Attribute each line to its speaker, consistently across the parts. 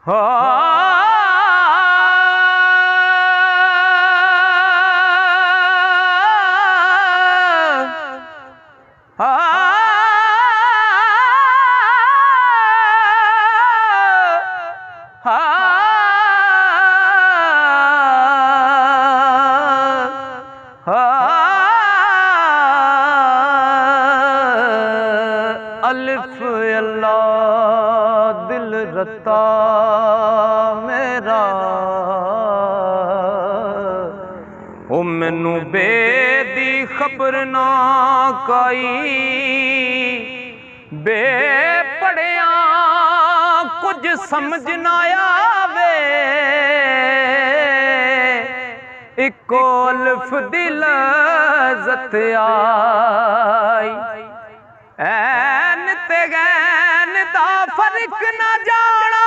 Speaker 1: हो अलिफ अल्लाह दिल रता मेरा ओ मैनू बेदी खबर ना काई बे पढ़िया कुछ समझ ना आवे इको अलिफ दी लज़्ज़त आई ऐन ते गैन दा फर्क ना जाना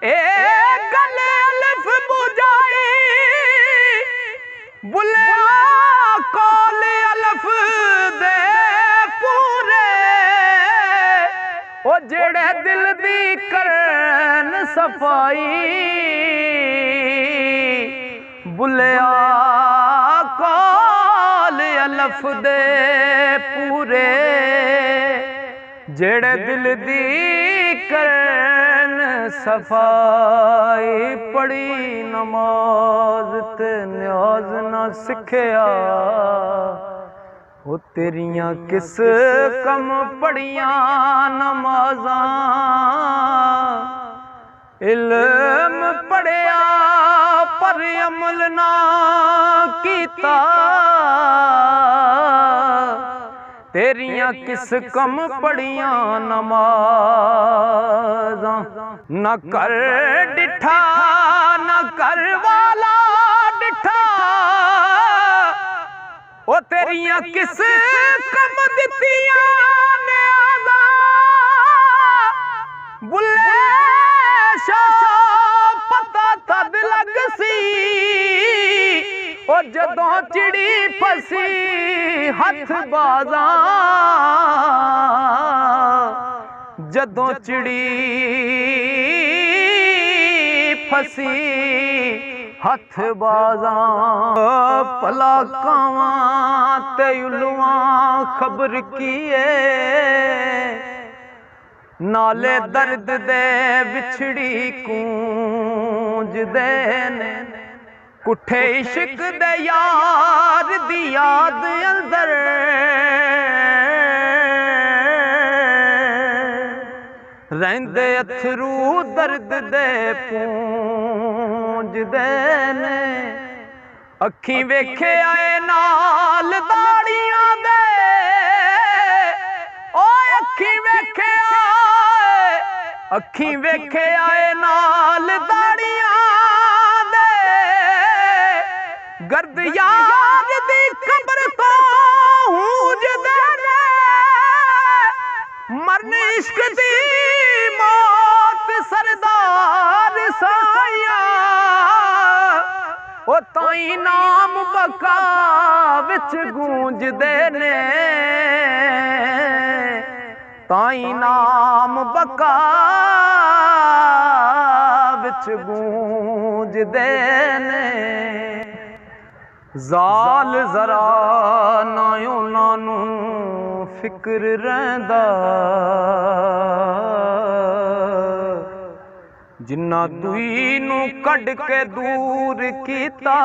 Speaker 1: ए गल अलिफ बुझाई बुलिया कोल अलिफ दे पूरे ओ जेड़े दिल दी करन सफाई बुलिया अलिफ दे पूरे जेड़े दिल दी करन सफाई पढ़ी नमाज ते न्याज ना सिखया ओ तेरियां किस कम पढ़ियां नमाज़ां इल्म पढ़िया पर अमल ना कीता तेरियां किस कम पढ़ियां नमाज़ां न कर डिठा न कर वाला डिठा ओ तेरियां किस कम दित्तियां न्याज़ां बुले पता तद लग सी और जदों चिड़ी फसी हथ बाजा जदों चिड़ी फसी हथ बाजा भला कावां ते उल्लुआं खबर किए नाले दर्द दे बिछड़ी कूंज दे ने कुठे इश्क दे यार दी याद अंदर रहंदे अथरू दर्द दे पूंज दे ने अखी वेखे आए नाल दाड़ियां दे ओ अखी वेखे अखी वेखे आए नाल दाड़ियां दे गर्द यार दी खबर तो हूंज दे मरन इश्क दी मौत सरदार साया ओ ताई नाम बका विच गूंज दे ने ताई नाम बका विच गूंज दे ने जाल जरा ना उन्हां नूं फिक्र रहिंदा जिन्ना दुई नूं कढ के दूर कीता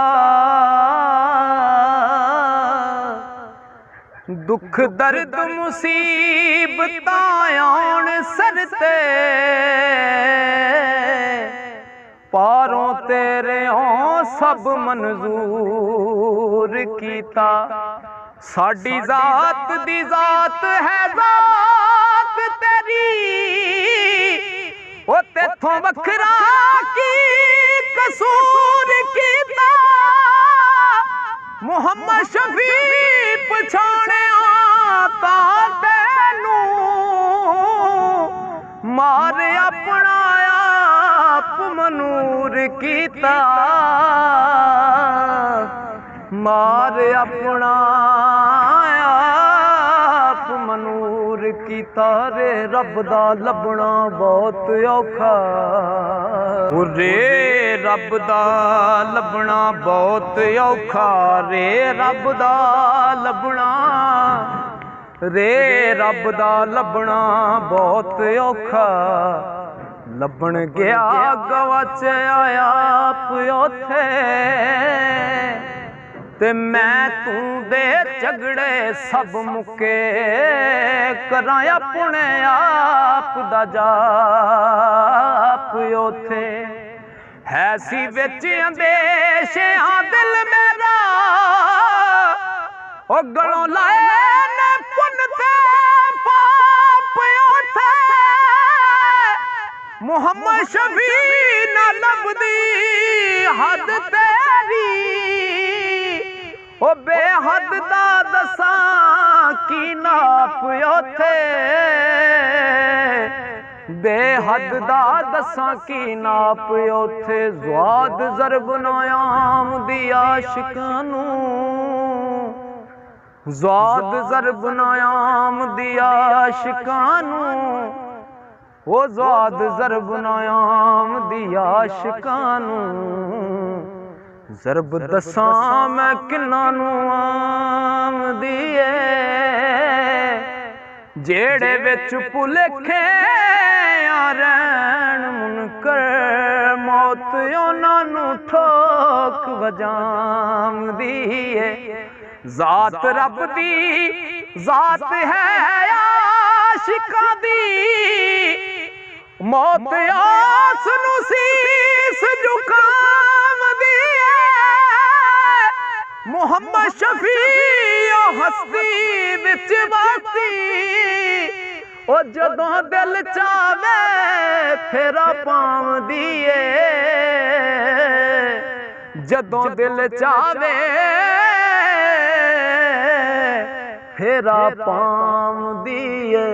Speaker 1: दुख दर्द मुसीबतां आउण सर ते पारों तेरे सब मंजूर कीता साडी जात दी जात है जात तेरी ओ तेथों वखरा की कसूर कीता मुहम्मद शफी पछाणे ता तैनू मार अपना आप मनूर कीता मार अपना आप मनूर कीता। रे रब दा लभना बहुत औखा। रे रब दा लभना बहुत औखा, रे रब दा लभना, रे रब दा लभना बहुत औखा। लभण गया गवाच आया प्योथे, ते मैं तू दे झगड़े सब मुके, करां अपने आप दा जाप ओथे। है सी विच अंदेश दिल मेरा, ओ गलों लाए ने पुन ते पाप ओथे। मुहम्मद शफी ना लभदी हद तेरी, ओ बेहद दा दसां की नाप ओथे। बेहद दा दसां की नाप ओथे। ज़वाद ज़रब नायाम दी आशिकां नूं, ज़वाद ज़रब नायाम दी आशिकां नूं, ओ ज़वाद ज़रब नायाम दी आशिकां नूं। ज़रब दसां मैं किन्ना नूं आम दिए, जेड़े विच भुलेखे रहन मुनकर, मौत उन्हां नूं ठोक वजाम दिए। ज़ात रब दी ज़ात है आशिकां दी, मौत आस नूं सीस झुकाम दिए। मुहम्मद शफी हस्ती विच बाती, ओ जदों दिल चावे फेरा पाम दिए, जदों दिल चावे फेरा पाम दिए।